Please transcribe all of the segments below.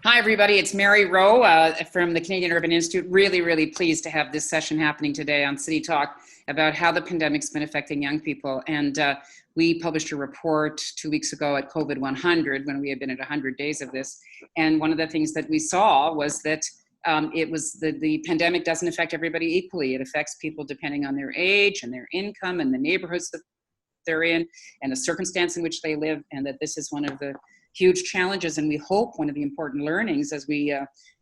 Hi, everybody. It's Mary Rowe from the Canadian Urban Institute. Really, really pleased to have this session happening today on City Talk about how the pandemic's been affecting young people. And we published a report 2 weeks ago at COVID 100 when we had been at 100 days of this. And one of the things that we saw was that the pandemic doesn't affect everybody equally. It affects people depending on their age and their income and the neighborhoods that they're in and the circumstance in which they live, and that this is one of the huge challenges, and we hope one of the important learnings as we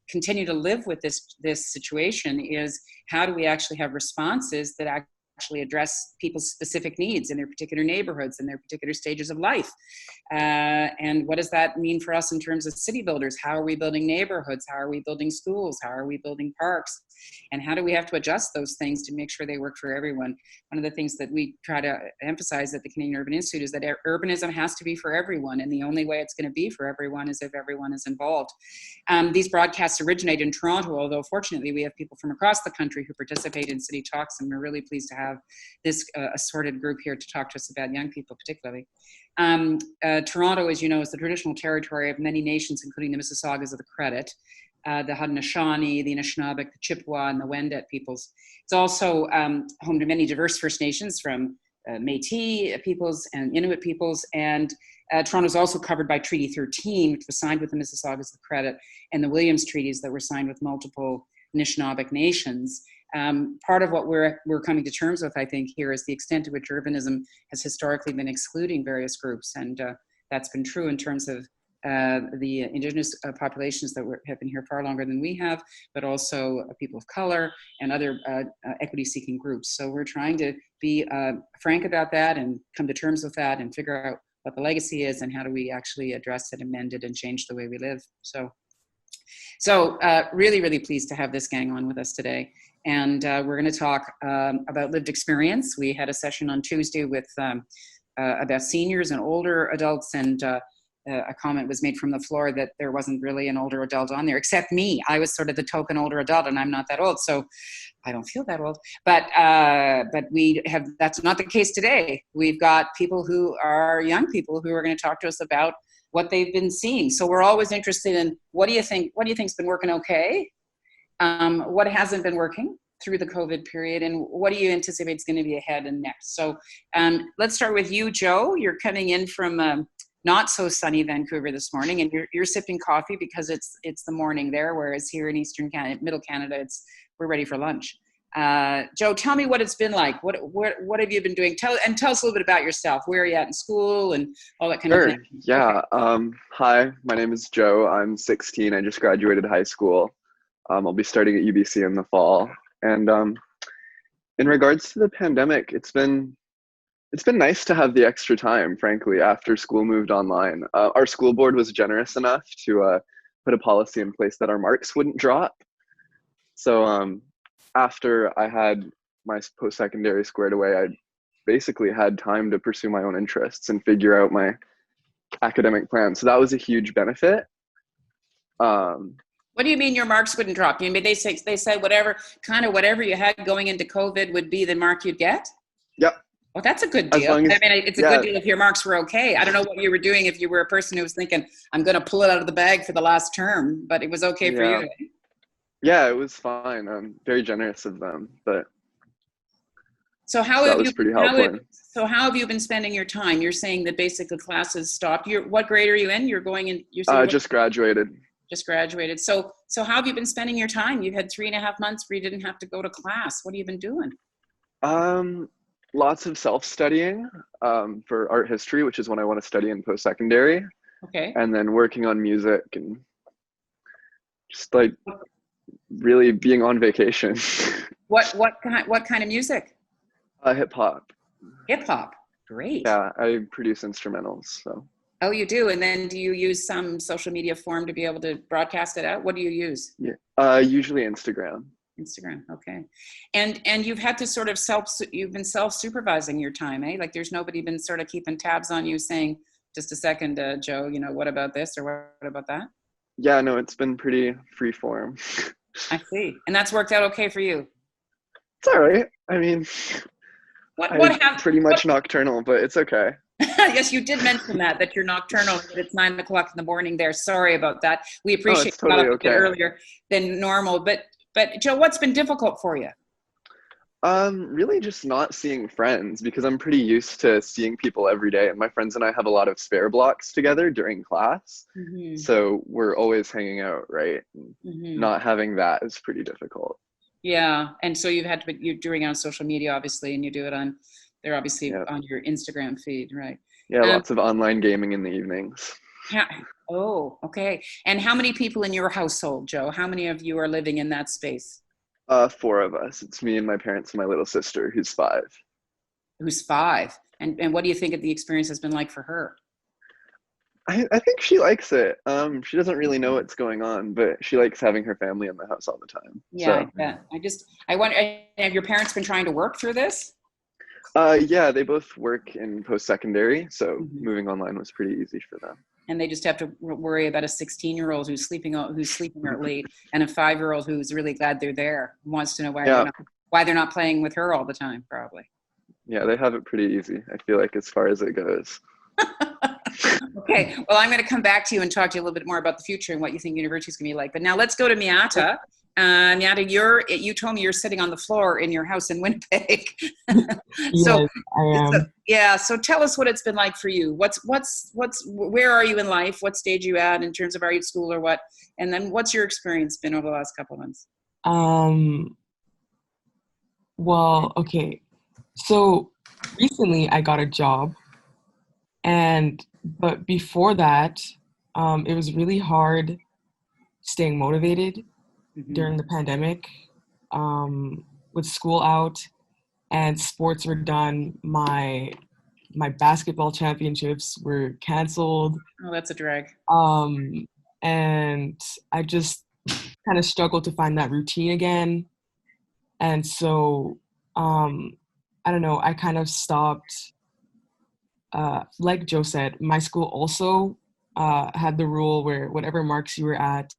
continue to live with this situation is how do we actually have responses that actually address people's specific needs in their particular neighborhoods and their particular stages of life. And what does that mean for us in terms of city builders? How are we building neighborhoods? How are we building schools? How are we building parks? And how do we have to adjust those things to make sure they work for everyone? One of the things that we try to emphasize at the Canadian Urban Institute is that urbanism has to be for everyone, and the only way it's going to be for everyone is if everyone is involved. These broadcasts originate in Toronto, although fortunately we have people from across the country who participate in City Talks, and we're really pleased to have this assorted group here to talk to us about young people particularly. Toronto, as you know, is the traditional territory of many nations, including the Mississaugas of the Credit, the Haudenosaunee, the Anishinaabeg, the Chippewa, and the Wendat peoples. It's also home to many diverse First Nations, from Métis peoples and Inuit peoples, and Toronto is also covered by Treaty 13, which was signed with the Mississaugas of the Credit, and the Williams Treaties that were signed with multiple Anishinaabeg nations. Part of what we're coming to terms with, I think, here is the extent to which urbanism has historically been excluding various groups, and that's been true in terms of the Indigenous populations that have been here far longer than we have, but also people of color and other equity-seeking groups. So we're trying to be frank about that and come to terms with that and figure out what the legacy is and how do we actually address it, amend it, and change the way we live. So really, really pleased to have this gang on with us today. And we're going to talk about lived experience. We had a session on Tuesday with about seniors and older adults, and a comment was made from the floor that there wasn't really an older adult on there, except me. I was sort of the token older adult, and I'm not that old, so I don't feel that old. But we have, that's not the case today. We've got people who are young people who are going to talk to us about what they've been seeing. So we're always interested in what do you think's been working okay? What hasn't been working through the COVID period, and what do you anticipate is going to be ahead and next? So let's start with you, Joe. You're coming in from not so sunny Vancouver this morning, and you're sipping coffee because it's the morning there, whereas here in Eastern Canada, Middle Canada, we're ready for lunch. Joe, tell me what it's been like. What have you been doing? Tell us a little bit about yourself. Where are you at in school and all that kind of thing? Yeah. Okay. Hi, my name is Joe. I'm 16. I just graduated high school. I'll be starting at UBC in the fall. And in regards to the pandemic, it's been nice to have the extra time, frankly, after school moved online. Our school board was generous enough to put a policy in place that our marks wouldn't drop. So after I had my post-secondary squared away, I basically had time to pursue my own interests and figure out my academic plan. So that was a huge benefit. What do you mean your marks wouldn't drop? You mean they said whatever you had going into COVID would be the mark you'd get? Yep. Well, that's a good deal. It's a good deal if your marks were okay. I don't know what you were doing if you were a person who was thinking, I'm going to pull it out of the bag for the last term, but it was okay for you. Yeah, it was fine. Very generous of them, but so how have you been spending your time? You're saying that basically classes stopped. What grade are you in? You're going in. Just graduated. Just graduated. So how have you been spending your time? You've had 3.5 months where you didn't have to go to class. What have you been doing? Lots of self-studying for art history, which is what I want to study in post-secondary. Okay. And then working on music and just like really being on vacation. What kind of music? Hip hop. Hip hop. Great. Yeah, I produce instrumentals. So. Oh, you do? And then do you use some social media form to be able to broadcast it out? What do you use? Yeah, usually Instagram. Instagram, okay. And you've had to you've been self-supervising your time, eh? Like there's nobody been sort of keeping tabs on you saying, just a second, Joe, what about this or what about that? Yeah, no, it's been pretty free form. I see. And that's worked out okay for you? It's all right. I mean, I'm pretty much nocturnal, but it's okay. Yes, you did mention that you're nocturnal, that it's 9 o'clock in the morning there. Sorry about that. We Oh, appreciate it's you got totally up a bit okay. earlier than normal. But Joe, what's been difficult for you? Really just not seeing friends because I'm pretty used to seeing people every day, and my friends and I have a lot of spare blocks together during class. Mm-hmm. So we're always hanging out, right? And Mm-hmm. not having that is pretty difficult. Yeah, and so you're doing it on social media, obviously, and you do it on, they're obviously Yeah. on your Instagram feed, right? Yeah, Um, lots of online gaming in the evenings. oh, okay. And how many people in your household, Joe? How many of you are living in that space? Four of us. It's me and my parents and my little sister, who's 5. Who's 5? And what do you think of the experience has been like for her? I think she likes it. She doesn't really know what's going on, but she likes having her family in the house all the time. Yeah, I So, bet. I wonder, have your parents been trying to work through this? yeah, they both work in post-secondary, so Mhm. moving online was pretty easy for them. And they just have to worry about a 16-year-old who's sleeping out late, and a 5-year-old who's really glad they're there, wants to know Yeah, why they're not playing with her all the time, probably. yeah, they have it pretty easy, I feel like, as far as it goes. Okay, well, I'm going to come back to you and talk to you a little bit more about the future and what you think university is going to be like. But now let's go to Miatta. Miatta, you told me you're sitting on the floor in your house in Winnipeg. So, Yes, I am. yeah. So tell us what it's been like for you. Where are you in life? What stage are you at in terms of, are you at school or what? And then what's your experience been over the last couple of months? Well, okay. So recently I got a job, but before that, it was really hard staying motivated during the pandemic, with school out and sports were done. My basketball championships were canceled. Oh, that's a drag. And I just kind of struggled to find that routine again. And so, I don't know, I kind of stopped. Like Joe said, my school also had the rule where whatever marks you were at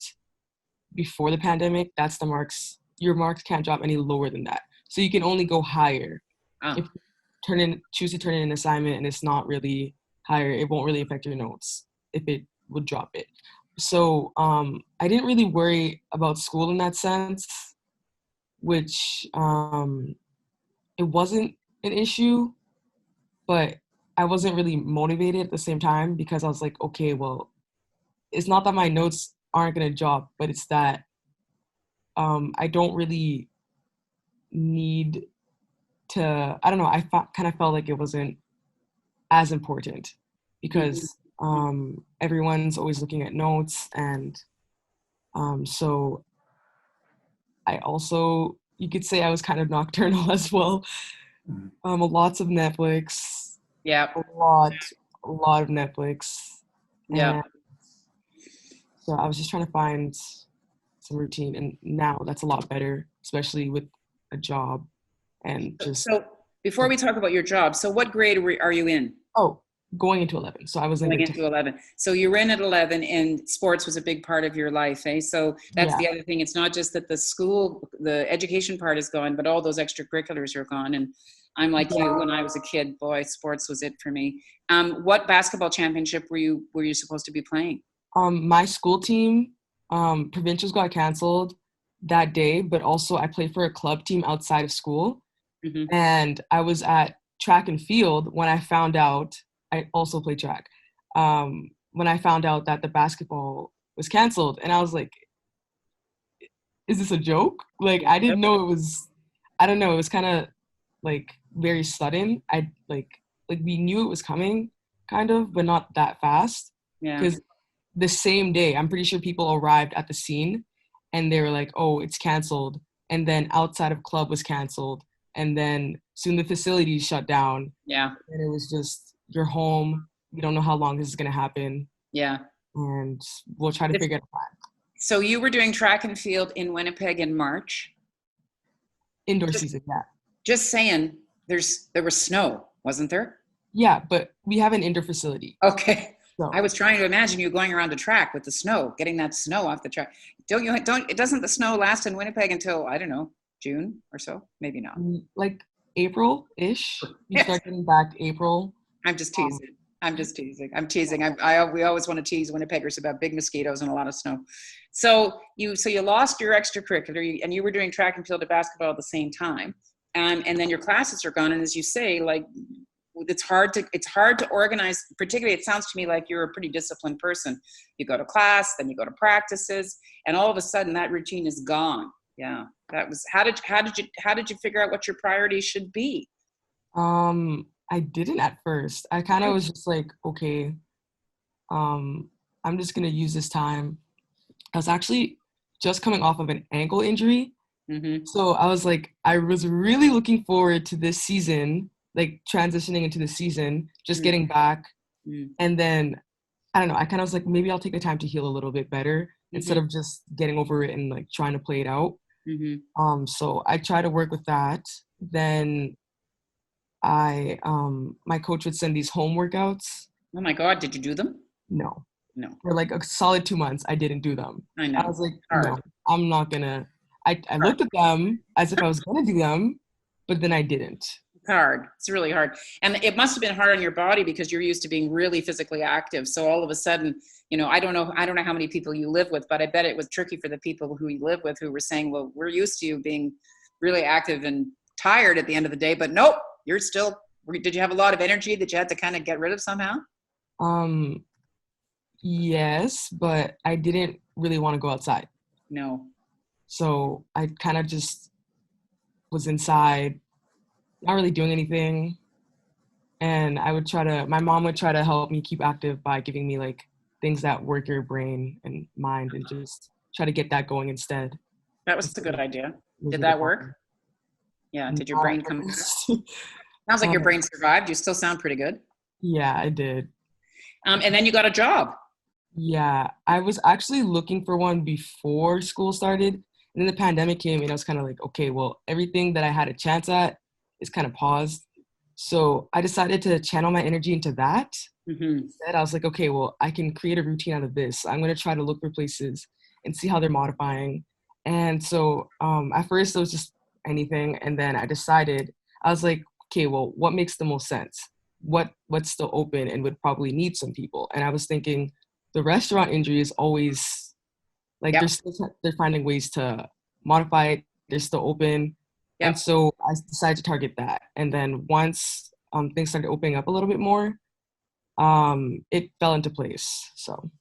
before the pandemic, that's the marks. Your marks can't drop any lower than that. So you can only go higher. Oh. If you choose to turn in an assignment and it's not really higher, it won't really affect your notes if it would drop it. So I didn't really worry about school in that sense, which it wasn't an issue, but I wasn't really motivated at the same time because I was like, okay, well, it's not that my notes aren't going to drop, but it's that I don't really need to, I don't know, kind of felt like it wasn't as important because everyone's always looking at notes. And so I also, you could say I was kind of nocturnal as well. Lots of Netflix. Yeah. A lot of Netflix. Yeah. And so I was just trying to find some routine, and now that's a lot better, especially with a job and just. So before we talk about your job, so what grade are you in? Oh, going into 11. So I was going into 11. So you were in at 11, and sports was a big part of your life, eh? So that's the other thing. It's not just that the education part is gone, but all those extracurriculars are gone. And I'm like you, when I was a kid, boy, sports was it for me. What basketball championship were you supposed to be playing? My school team, provincials got canceled that day, but also I played for a club team outside of school. Mm-hmm. And I was at track and field when I found out. I also play track. When I found out that the basketball was canceled, and I was like, is this a joke? Like, I didn't know it was, I don't know, it was kind of like very sudden. We knew it was coming kind of, but not that fast. Yeah. Because the same day, I'm pretty sure people arrived at the scene and they were like, oh, it's canceled. And then outside of club was canceled. And then soon the facilities shut down. Yeah. And it was just, you're home. We don't know how long this is going to happen. Yeah. And we'll try to figure it out. So you were doing track and field in Winnipeg in March? Indoor season, yeah. Just saying, there was snow, wasn't there? Yeah, but we have an indoor facility. Okay. So. I was trying to imagine you going around the track with the snow, getting that snow off the track. Doesn't the snow last in Winnipeg until, I don't know, June or so? Maybe not. Like April-ish. We start getting back April. I'm just teasing. I'm just teasing. I'm teasing. We always want to tease Winnipeggers about big mosquitoes and a lot of snow. So you lost your extracurricular, and you were doing track and field and basketball at the same time, and then your classes are gone. And as you say, like it's hard to organize. Particularly, it sounds to me like you're a pretty disciplined person. You go to class, then you go to practices, and all of a sudden that routine is gone. Yeah, that was how did you figure out what your priorities should be? I didn't at first. I kind of was just like, okay, I'm just gonna use this time. I was actually just coming off of an ankle injury. Mm-hmm. So I was like, I was really looking forward to this season, like transitioning into the season, just getting back. And then, I don't know, I kind of was like, maybe I'll take the time to heal a little bit better instead of just getting over it and like trying to play it out. So I try to work with that. Then my coach would send these home workouts. Oh my God, did you do them? No. No. For like a solid 2 months, I didn't do them. I know. I was like, no, I'm not gonna. I looked at them as if I was gonna do them, but then I didn't. It's hard. It's really hard. And it must have been hard on your body because you're used to being really physically active. So all of a sudden, I don't know how many people you live with, but I bet it was tricky for the people who you live with who were saying, well, we're used to you being really active and tired at the end of the day, but nope, you're still, did you have a lot of energy that you had to kind of get rid of somehow? Yes, but I didn't really want to go outside. No. So I kind of just was inside, not really doing anything. And my mom would try to help me keep active by giving me like things that work your brain and mind and just try to get that going instead. That was a good idea. Did that work? Yeah. Did your brain come back? Sounds like your brain survived. You still sound pretty good. Yeah, I did. And then you got a job. Yeah, I was actually looking for one before school started. And then the pandemic came and I was kind of like, okay, well, everything that I had a chance at is kind of paused. So I decided to channel my energy into that. Instead, I was like, okay, well, I can create a routine out of this. I'm going to try to look for places and see how they're modifying. And so at first it was just anything. And then I was like, okay, well, what makes the most sense? What's still open and would probably need some people? And I was thinking the restaurant industry is always like, they're finding ways to modify it. They're still open. And so I decided to target that. And then once things started opening up a little bit more, it fell into place. So.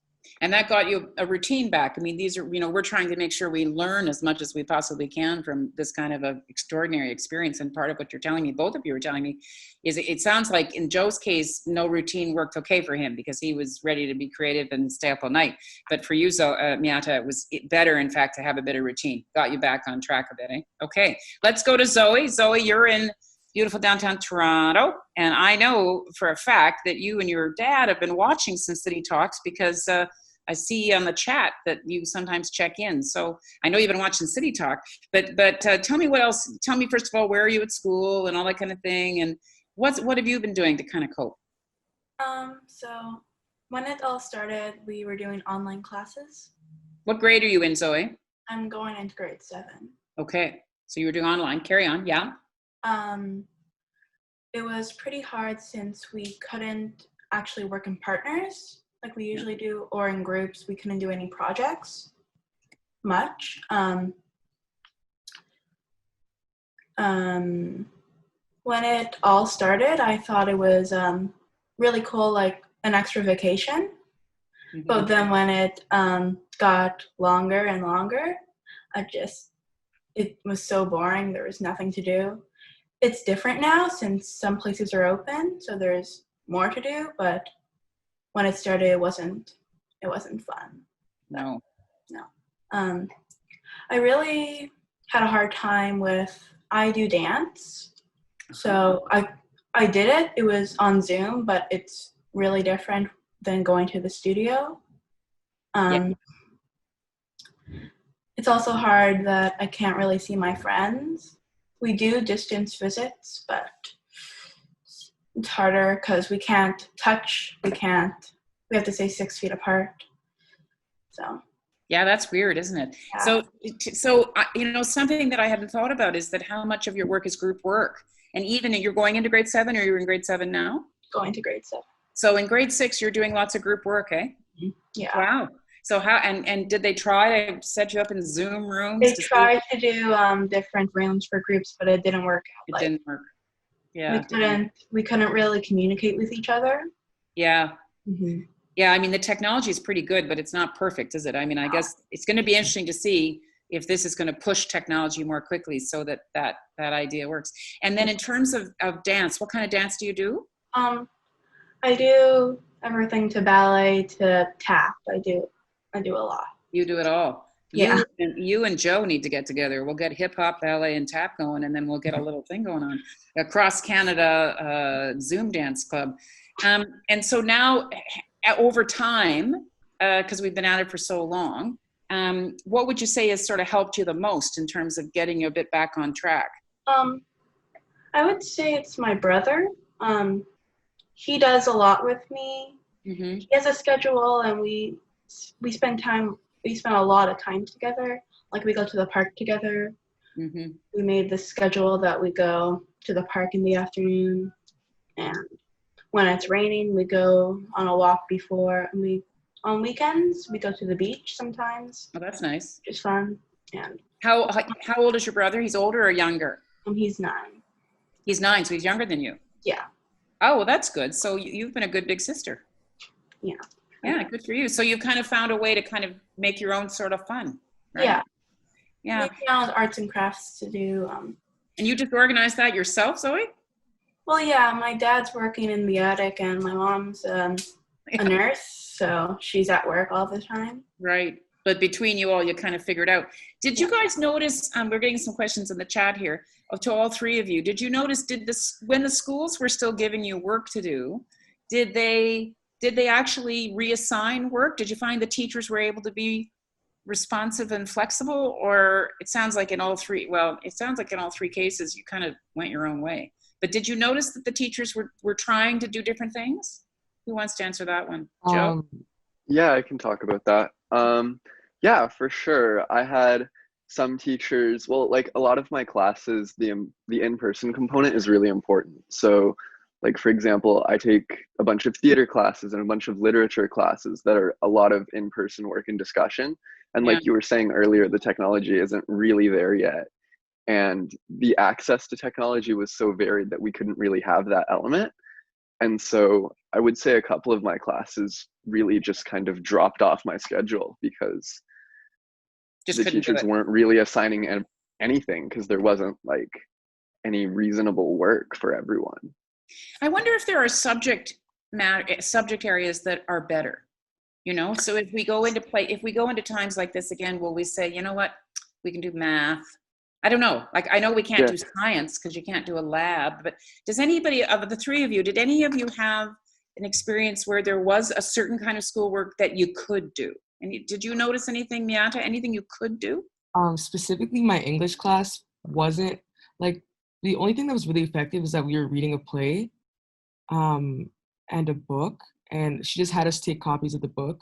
And that got you a routine back. I mean, these are, we're trying to make sure we learn as much as we possibly can from this kind of an extraordinary experience. And part of what you're telling me, both of you are telling me, is it sounds like in Joe's case, no routine worked okay for him because he was ready to be creative and stay up all night. But for you, Miatta, it was better, in fact, to have a bit of routine. Got you back on track a bit, eh? Okay, let's go to Zoë. Zoë, you're in beautiful downtown Toronto. And I know for a fact that you and your dad have been watching some City Talks because I see on the chat that you sometimes check in. So I know you've been watching City Talk, but tell me what else. Tell me, first of all, where are you at school and all that kind of thing? And what have you been doing to kind of cope? So when it all started, we were doing online classes. What grade are you in, Zoë? I'm going into grade 7. Okay. So you were doing online. Carry on. Yeah. It was pretty hard since we couldn't actually work in partners like we usually do, or in groups. We couldn't do any projects much. When it all started, I thought it was really cool, like an extra vacation. But then when it got longer and longer, it was so boring. There was nothing to do. It's different now since some places are open, so there's more to do, but when it started, it wasn't fun. No. I really had a hard time I do dance. So I did it. It was on Zoom, but it's really different than going to the studio. It's also hard that I can't really see my friends. We do distance visits, but it's harder because we can't touch. We have to stay 6 feet apart. So. Yeah, that's weird, isn't it? Yeah. So something that I hadn't thought about is that how much of your work is group work, and even you're going into grade 7, or you're in grade 7 now? Going to grade 7. So in grade 6, you're doing lots of group work, eh? Yeah. Wow. So how, and did they try to set you up in Zoom rooms? They tried to do different rooms for groups, but it didn't work out. It didn't work. Yeah. We couldn't really communicate with each other. Yeah. Mm-hmm. Yeah, I mean, the technology is pretty good, but it's not perfect, is it? I mean, I guess it's going to be interesting to see if this is going to push technology more quickly so that idea works. And then in terms of dance, what kind of dance do you do? I do everything to ballet to tap. I do a lot. You do it all. Yeah. You and Joe need to get together. We'll get hip hop, ballet, and tap going, and then we'll get a little thing going on. Across Canada Zoom dance club. And so now, over time, because we've been at it for so long, what would you say has sort of helped you the most in terms of getting you a bit back on track? I would say it's my brother. He does a lot with me. Mm-hmm. He has a schedule, and we spend a lot of time together. Like, we go to the park together. Mm-hmm. We made the schedule that we go to the park in the afternoon, and when it's raining, we go on a walk before. And on weekends, we go to the beach sometimes. Oh, that's nice. It's fun. And how old is your brother? He's older or younger? He's 9. He's 9, so he's younger than you. Yeah. Oh, well, that's good. So you've been a good big sister. Yeah. Yeah, good for you. So you've kind of found a way to kind of make your own sort of fun, right? Yeah. Yeah. We found arts and crafts to do. And you just organized that yourself, Zoe? Well, yeah, my dad's working in the attic, and my mom's a nurse, so she's at work all the time. Right. But between you all, you kind of figured out. Did you guys notice, we're getting some questions in the chat here, to all three of you, did you notice, when the schools were still giving you work to do, did they actually reassign work? Did you find the teachers were able to be responsive and flexible? Or it sounds like in all three cases, you kind of went your own way. But did you notice that the teachers were trying to do different things? Who wants to answer that one? Joe? Yeah, I can talk about that. Yeah, for sure. I had some teachers, well, like a lot of my classes, the in-person component is really important. So, like, for example, I take a bunch of theater classes and a bunch of literature classes that are a lot of in-person work and discussion. And like you were saying earlier, the technology isn't really there yet. And the access to technology was so varied that we couldn't really have that element. And so I would say a couple of my classes really just kind of dropped off my schedule because the teachers weren't really assigning anything because there wasn't like any reasonable work for everyone. I wonder if there are subject areas that are better, you know? So if we go into times like this again, will we say, you know what, we can do math? I don't know. Like, I know we can't do science because you can't do a lab, but does anybody, of the three of you, did any of you have an experience where there was a certain kind of schoolwork that you could do? And did you notice anything, Miatta, anything you could do? Specifically, my English class wasn't, like, the only thing that was really effective is that we were reading a play and a book, and she just had us take copies of the book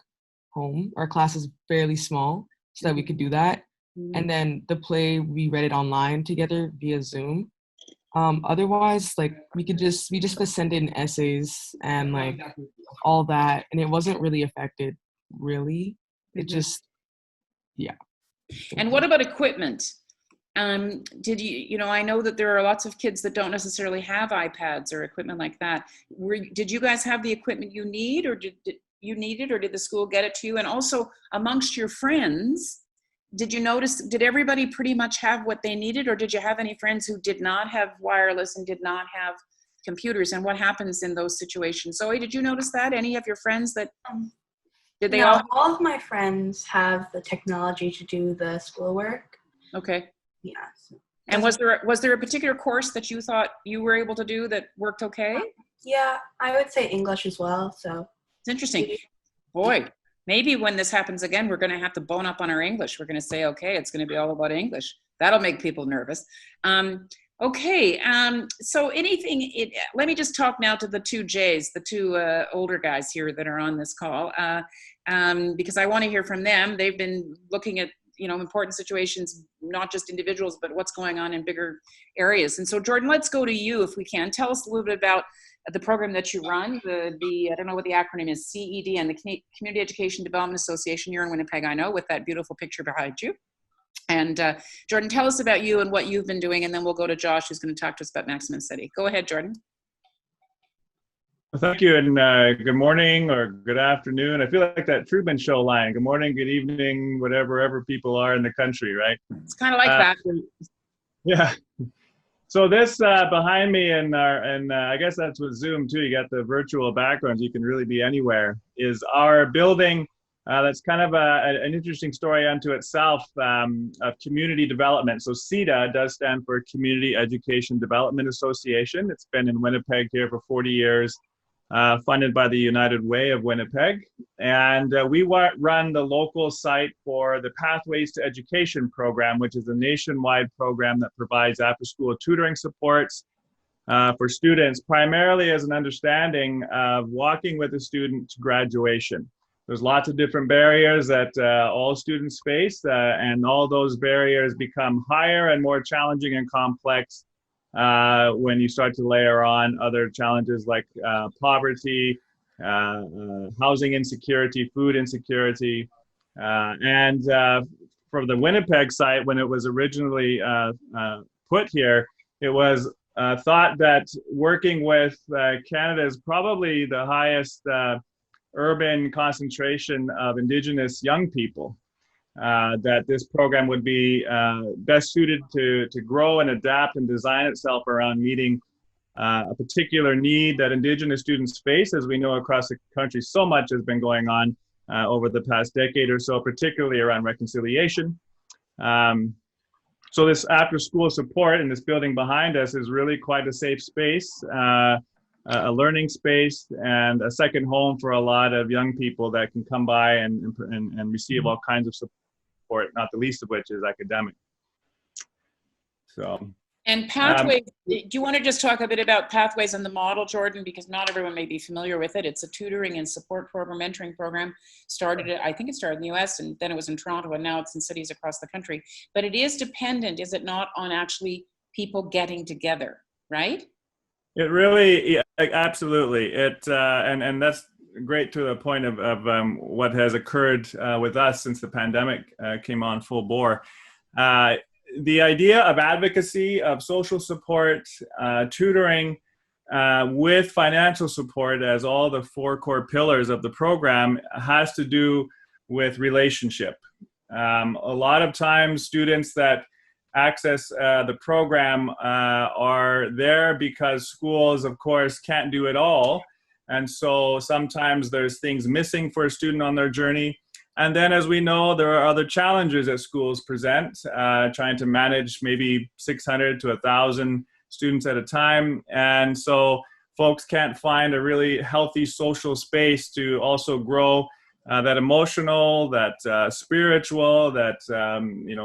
home. Our class is fairly small so that we could do that. And then the play, we read it online together via Zoom. Otherwise, like, we just send in essays and like all that, and it wasn't really affected, really. It just, yeah. And what about equipment? Did you know, I know that there are lots of kids that don't necessarily have iPads or equipment like that. Did you guys have the equipment you need, or did the school get it to you? And also amongst your friends, did you notice, did everybody pretty much have what they needed, or did you have any friends who did not have wireless and did not have computers? And what happens in those situations? Zoe, did you notice that? Any of your friends that, did they all of my friends have the technology to do the schoolwork. Okay. Yeah. And was there a particular course that you thought you were able to do that worked okay? Yeah, I would say English as well. So it's interesting. Boy, maybe when this happens again, we're going to have to bone up on our English. We're going to say, okay, it's going to be all about English. That'll make people nervous. Okay. So let me just talk now to the two J's, the two older guys here that are on this call, because I want to hear from them. They've been looking at, you know, important situations, not just individuals, but what's going on in bigger areas. And so, Jordan, let's go to you if we can. Tell us a little bit about the program that you run, the I don't know what the acronym is, CED, and the Community Education Development Association. You're in Winnipeg, I know, with that beautiful picture behind you. And Jordan, tell us about you and what you've been doing, and then we'll go to Josh, who's going to talk to us about Maximum City. Go ahead, Jordan. Well, thank you, and good morning or good afternoon. I feel like that Truman Show line. Good morning, good evening, whatever people are in the country, right? It's kind of like that. Yeah. So this behind me, and I guess that's with Zoom too. You got the virtual backgrounds. You can really be anywhere. Is our building that's kind of an interesting story unto itself of community development. So CEDA does stand for Community Education Development Association. It's been in Winnipeg here for 40 years. Funded by the United Way of Winnipeg. And we run the local site for the Pathways to Education program, which is a nationwide program that provides after-school tutoring supports for students, primarily as an understanding of walking with a student to graduation. There's lots of different barriers that all students face, and all those barriers become higher and more challenging and complex when you start to layer on other challenges like poverty, housing insecurity, food insecurity. And for the Winnipeg site, when it was originally put here, it was thought that working with Canada is probably the highest urban concentration of Indigenous young people. That this program would be best suited to grow and adapt and design itself around meeting a particular need that Indigenous students face. As we know, across the country, so much has been going on over the past decade or so, particularly around reconciliation. So this after-school support in this building behind us is really quite a safe space, a learning space, and a second home for a lot of young people that can come by and receive all kinds of support. Not the least of which is academic. So. And Pathways, do you want to just talk a bit about Pathways and the model, Jordan, because not everyone may be familiar with it. It's a tutoring and support program, mentoring program. I think it started in the US, and then it was in Toronto, and now it's in cities across the country. But it is dependent, is it not, on actually people getting together, right? It really, absolutely. And that's great to the point of what has occurred with us since the pandemic came on full bore. The idea of advocacy, of social support, tutoring, with financial support as all the four core pillars of the program has to do with relationship. A lot of times students that access the program are there because schools, of course, can't do it all. And so sometimes there's things missing for a student on their journey. And then, as we know, there are other challenges that schools present, trying to manage maybe 600 to 1,000 students at a time. And so folks can't find a really healthy social space to also grow that emotional, that spiritual, that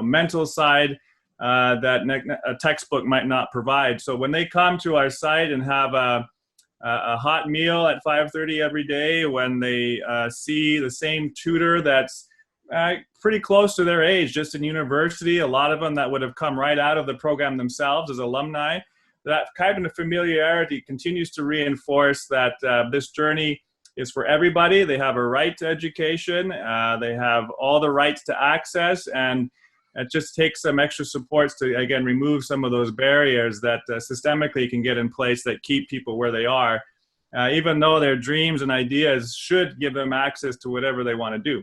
mental side that a textbook might not provide. So when they come to our site and have a hot meal at 5:30 every day, when they see the same tutor that's pretty close to their age, just in university, a lot of them that would have come right out of the program themselves as alumni, that kind of familiarity continues to reinforce that this journey is for everybody. They have a right to education. They have all the rights to access, and it just takes some extra supports to, again, remove some of those barriers that systemically can get in place that keep people where they are, even though their dreams and ideas should give them access to whatever they want to do.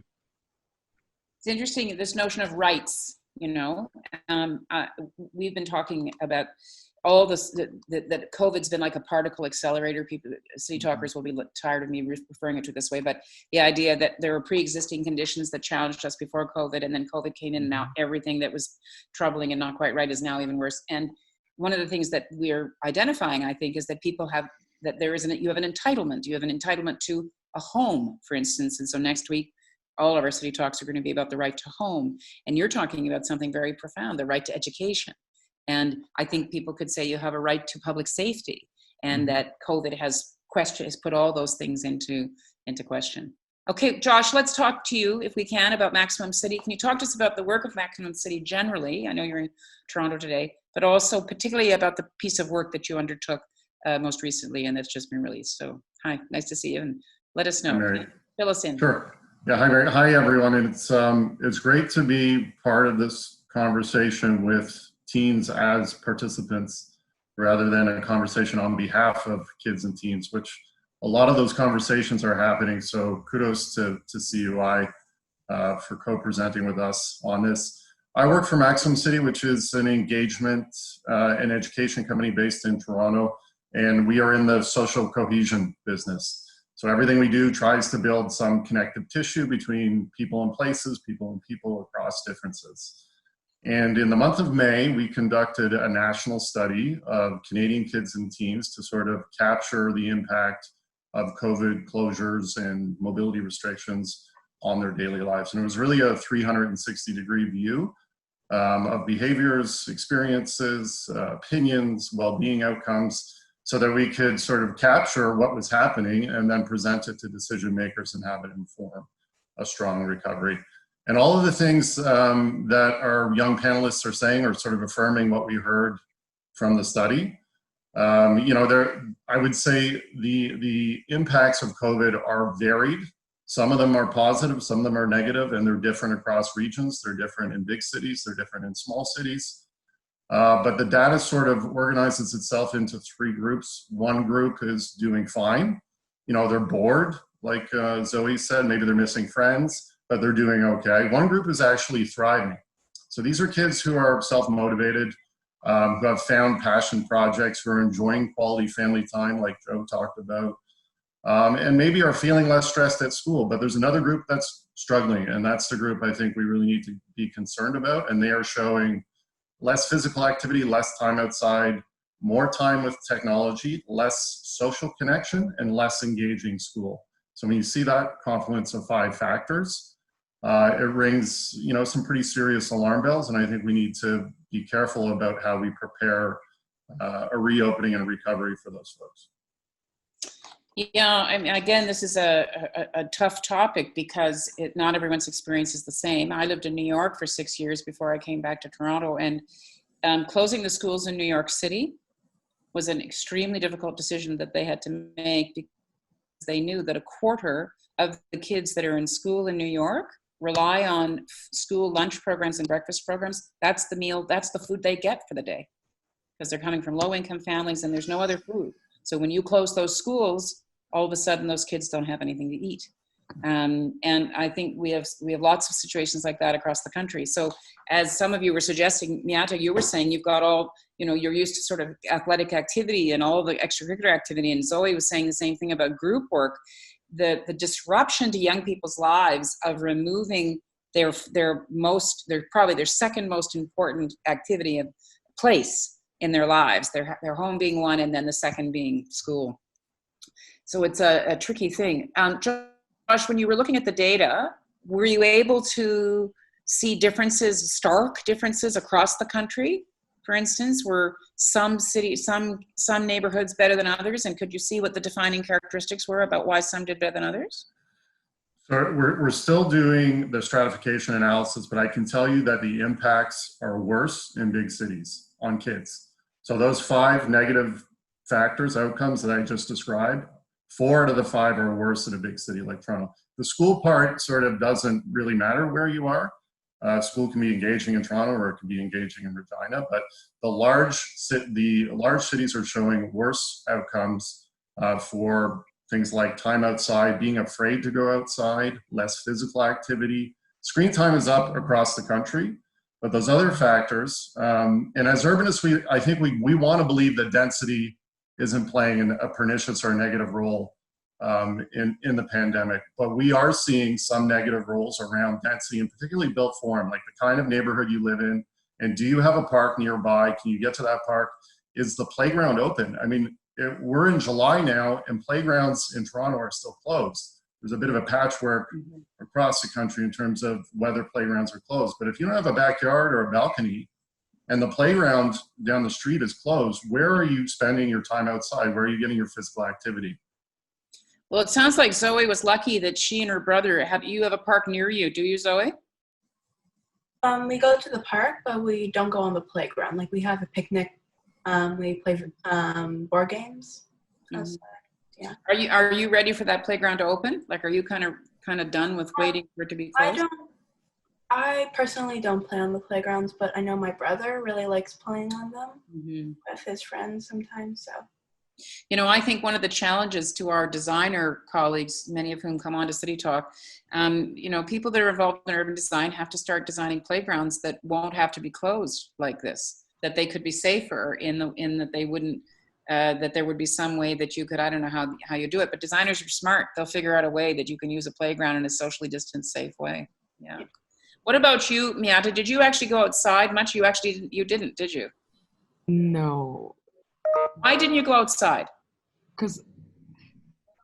It's interesting, this notion of rights, we've been talking about all this, that COVID's been like a particle accelerator. People, city talkers will be tired of me referring to it this way, but the idea that there were pre-existing conditions that challenged us before COVID, and then COVID came in, and now everything that was troubling and not quite right is now even worse. And one of the things that we're identifying, I think, is that people have, that you have an entitlement. You have an entitlement to a home, for instance. And so next week, all of our city talks are going to be about the right to home. And you're talking about something very profound, the right to education. And I think people could say you have a right to public safety, and that COVID has put all those things into question. Okay, Josh, let's talk to you, if we can, about Maximum City. Can you talk to us about the work of Maximum City generally? I know you're in Toronto today, but also particularly about the piece of work that you undertook most recently, and that's just been released. So hi, nice to see you, and let us know. Mary. Fill us in. Sure. Yeah, hi, Mary. Hi, everyone. And it's great to be part of this conversation with teens as participants rather than a conversation on behalf of kids and teens, which a lot of those conversations are happening. So kudos to CUI for co-presenting with us on this. I work for Maximum City, which is an engagement and education company based in Toronto, and we are in the social cohesion business. So everything we do tries to build some connective tissue between people and places, people and people across differences. And in the month of May, we conducted a national study of Canadian kids and teens to sort of capture the impact of COVID closures and mobility restrictions on their daily lives. And it was really a 360-degree view of behaviors, experiences, opinions, well-being outcomes, so that we could sort of capture what was happening and then present it to decision makers and have it inform a strong recovery. And all of the things that our young panelists are saying are sort of affirming what we heard from the study. I would say the impacts of COVID are varied. Some of them are positive, some of them are negative, and they're different across regions. They're different in big cities, they're different in small cities. But the data sort of organizes itself into three groups. One group is doing fine. They're bored, like Zoe said, maybe they're missing friends, but they're doing okay. One group is actually thriving. So these are kids who are self-motivated, who have found passion projects, who are enjoying quality family time, like Joe talked about, and maybe are feeling less stressed at school. But there's another group that's struggling, and that's the group I think we really need to be concerned about, and they are showing less physical activity, less time outside, more time with technology, less social connection, and less engaging school. So when you see that confluence of 5 factors, it rings, some pretty serious alarm bells, and I think we need to be careful about how we prepare a reopening and a recovery for those folks. Yeah, I mean, again, this is a tough topic because not everyone's experience is the same. I lived in New York for 6 years before I came back to Toronto, and closing the schools in New York City was an extremely difficult decision that they had to make because they knew that a quarter of the kids that are in school in New York rely on school lunch programs and breakfast programs. That's the food they get for the day because they're coming from low-income families and there's no other food. So when you close those schools, all of a sudden those kids don't have anything to eat. And I think we have lots of situations like that across the country. So as some of you were suggesting, Miatta, you were saying you've got all, you're used to sort of athletic activity and all the extracurricular activity. And Zoe was saying the same thing about group work. The disruption to young people's lives of removing their probably their second most important activity of place in their lives, their home being one, and then the second being school. So it's a tricky thing. Josh, when you were looking at the data, were you able to see stark differences across the country? For instance, were some cities, some neighborhoods better than others? And could you see what the defining characteristics were about why some did better than others? So we're still doing the stratification analysis, but I can tell you that the impacts are worse in big cities on kids. So those 5 negative outcomes that I just described, 4 out of the 5 are worse in a big city like Toronto. The school part sort of doesn't really matter where you are. School can be engaging in Toronto or it can be engaging in Regina, but the large cities are showing worse outcomes for things like time outside, being afraid to go outside, less physical activity. Screen time is up across the country, but those other factors, and as urbanists, I think we want to believe that density isn't playing a pernicious or a negative role in the pandemic, but we are seeing some negative roles around density and particularly built form, like the kind of neighborhood you live in, and do you have a park nearby? Can you get to that park? Is the playground open? I mean, we're in July now and playgrounds in Toronto are still closed. There's a bit of a patchwork across the country in terms of whether playgrounds are closed, but if you don't have a backyard or a balcony and the playground down the street is closed, where are you spending your time outside? Where are you getting your physical activity? Well, it sounds like Zoe was lucky that she and her brother have a park near you. Do you, Zoe? We go to the park, but we don't go on the playground. Like we have a picnic We play board games. Mhm. Yeah. Are you ready for that playground to open? Like, are you kind of done with waiting for it to be closed? I personally don't play on the playgrounds, but I know my brother really likes playing on them with his friends sometimes. So, you know, I think one of the challenges to our designer colleagues, many of whom come on to City Talk, you know, people that are involved in urban design have to start designing playgrounds that won't have to be closed like this, that they could be safer in that they wouldn't, that there would be some way that you could, I don't know how you do it, but designers are smart. They'll figure out a way that you can use a playground in a socially distanced, safe way. Yeah. What about you, Miatta? Did you actually go outside much? You didn't, did you? No. Why didn't you go outside? Because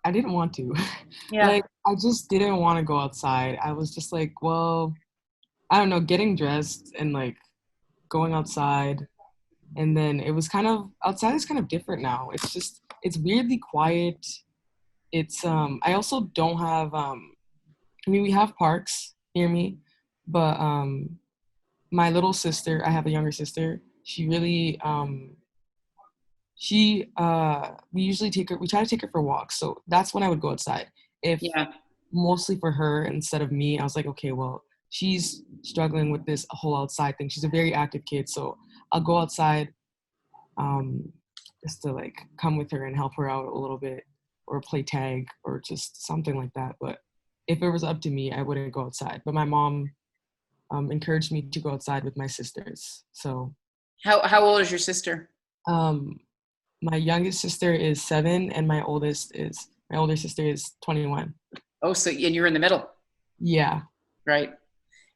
I didn't want to. Yeah. Like, I just didn't want to go outside. I was just like, well, I don't know, getting dressed and like going outside. And then it was outside is kind of different now. It's weirdly quiet. It's, I also don't have, we have parks near me, but my little sister, I have a younger sister, she really, we try to take her for walks. So that's when I would go outside. Mostly for her instead of me, I was like, okay, well, she's struggling with this whole outside thing. She's a very active kid. So I'll go outside just to like come with her and help her out a little bit, or play tag or just something like that. But if it was up to me, I wouldn't go outside. But my mom encouraged me to go outside with my sisters. So how old is your sister? My youngest sister is 7 and my older sister is 21. Oh, so and you're in the middle. Yeah. Right.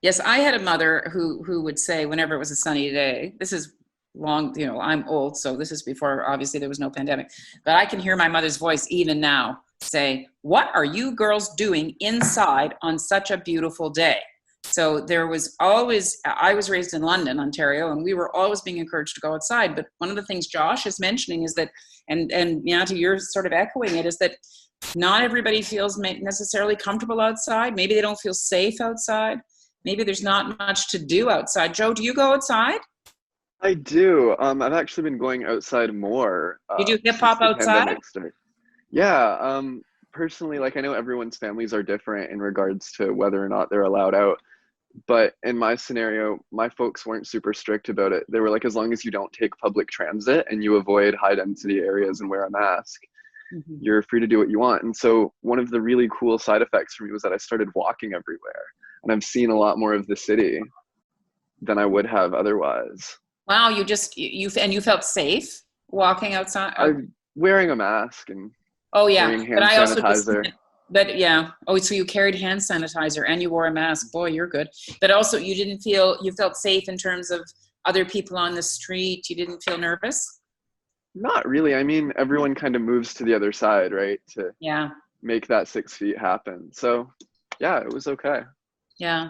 Yes, I had a mother who would say whenever it was a sunny day, this is long, you know, I'm old, so this is before, obviously, there was no pandemic, but I can hear my mother's voice even now say, "What are you girls doing inside on such a beautiful day?" So there was always, I was raised in London, Ontario, and we were always being encouraged to go outside. But one of the things Josh is mentioning is that, and Miatta, you're sort of echoing it, is that not everybody feels necessarily comfortable outside. Maybe they don't feel safe outside. Maybe there's not much to do outside. Joe, do you go outside? I do. I've actually been going outside more. You do hip hop outside? Yeah. Personally, like, I know everyone's families are different in regards to whether or not they're allowed out. But in my scenario, my folks weren't super strict about it. They were like, as long as you don't take public transit and you avoid high density areas and wear a mask, you're free to do what you want. And so one of the really cool side effects for me was that I started walking everywhere. And I've seen a lot more of the city than I would have otherwise. Wow, you felt safe walking outside? I'm wearing a mask and wearing hand sanitizer. But yeah, so you carried hand sanitizer and you wore a mask. Boy, you're good. But also you felt safe in terms of other people on the street. You didn't feel nervous? Not really. I mean, everyone kind of moves to the other side, right? To make that 6 feet happen. So yeah, it was okay. Yeah.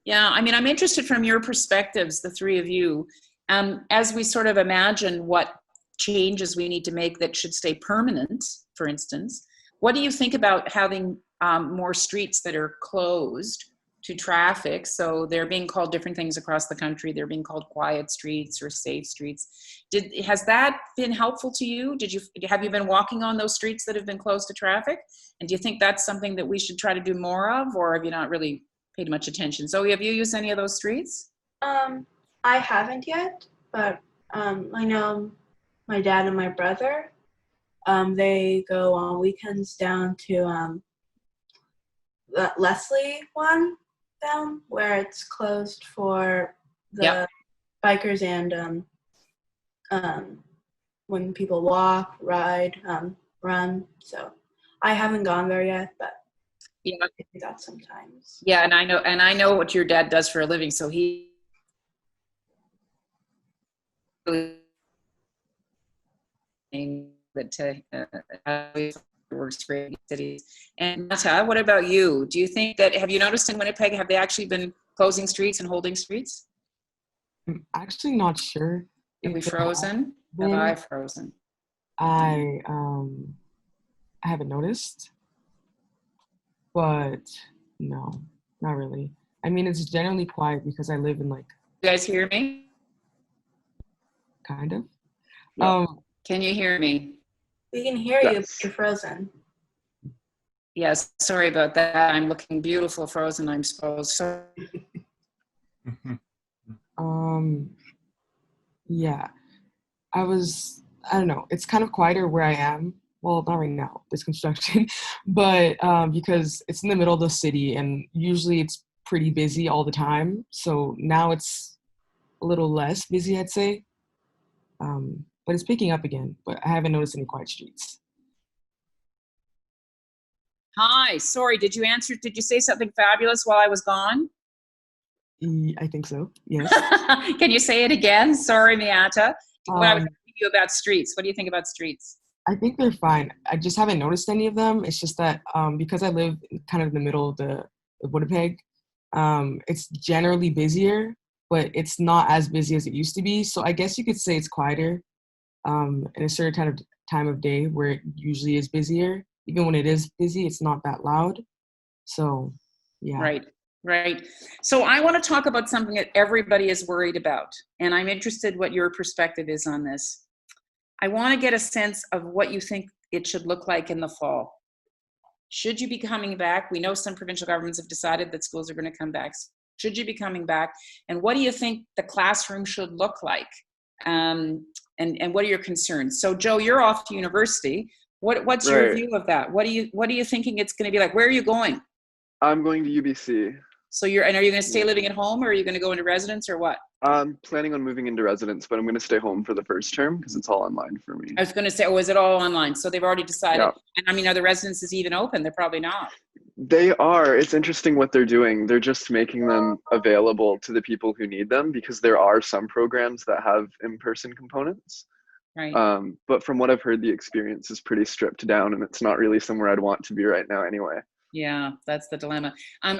Yeah. I mean, I'm interested from your perspectives, the three of you, as we sort of imagine what changes we need to make that should stay permanent, for instance. What do you think about having more streets that are closed to traffic? So they're being called different things across the country. They're being called quiet streets or safe streets. Has that been helpful to you? Have you been walking on those streets that have been closed to traffic? And do you think that's something that we should try to do more of, or have you not really paid much attention? Zoë, have you used any of those streets? I haven't yet, but I know my dad and my brother, they go on weekends down to the Leslie one down where it's closed for the bikers and when people walk, ride, run. So I haven't gone there yet, but I do that sometimes. Yeah, and I know what your dad does for a living, so he that works great in cities. And Miatta, what about you? Do you think that, have you noticed in Winnipeg, have they actually been closing streets and holding streets? I'm actually not sure. Have we frozen? Have I frozen? I haven't noticed, but no, not really. I mean, it's generally quiet because I live in like. You guys hear me? Kind of. Can you hear me? We can hear you, but Yes. you're frozen. Yes, sorry about that. I'm looking beautiful frozen, I'm supposed. So, Yeah, I don't know, it's kind of quieter where I am. Well, not right now, there's construction, but because it's in the middle of the city and usually it's pretty busy all the time. So now it's a little less busy, I'd say. But it's picking up again, but I haven't noticed any quiet streets. hi, sorry, did you say something fabulous while I was gone? I think so, yes. Can you say it again? Sorry, Miatta. When I was Um, asking you about streets, what do you think about streets? I think they're fine. I just haven't noticed any of them. It's just that because I live kind of in the middle of the Winnipeg, it's generally busier, but it's not as busy as it used to be. So I guess you could say it's quieter in a certain time of day where it usually is busier. Even when it is busy, it's not that loud. So, yeah. Right. So I want to talk about something that everybody is worried about, and I'm interested what your perspective is on this. I want to get a sense of what you think it should look like in the fall. Should you be coming back? We know some provincial governments have decided that schools are going to come back. Should you be coming back? And what do you think the classroom should look like? And what are your concerns? So Joe, you're off to university. What's your view of that? What are you thinking it's going to be like? Where are you going? I'm going to UBC. So are you going to stay living at home, or are you going to go into residence, or what? I'm planning on moving into residence, but I'm going to stay home for the first term because it's all online for me. I was going to say, is it all online? So they've already decided. Yeah. And I mean, are the residences even open? They're probably not. They are. It's interesting what they're doing. They're just making them available to the people who need them because there are some programs that have in-person components. Right. But from what I've heard, the experience is pretty stripped down, and it's not really somewhere I'd want to be right now anyway. Yeah, that's the dilemma.